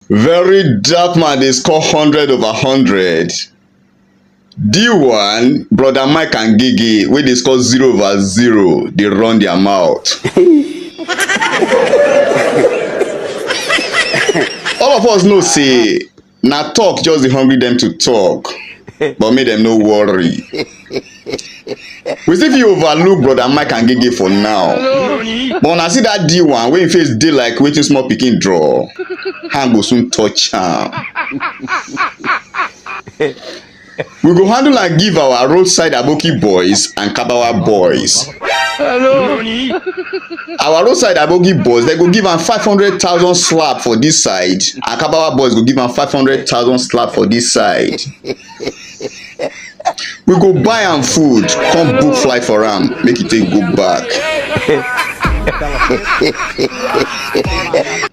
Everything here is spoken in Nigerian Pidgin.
Verydarkman dey score 100/100. D1 brother Mike and Gege wey dey score 0/0 dey run their mouth. All of us know say na talk just dey hungry dem to talk, but make dem no worry. We still fit overlook brother Mike and Gege for now, but una see that D1 wey im face dey like wetin small pikin draw, hand go soon touch am. We go handle and give our roadside aboki boys and kabawa boys. Our roadside aboki boys dem go give am 500,000 slap for this side, and kabawa boys go give am 500,000 slap for this side. We go buy am food, come book flight for am, make e take go back.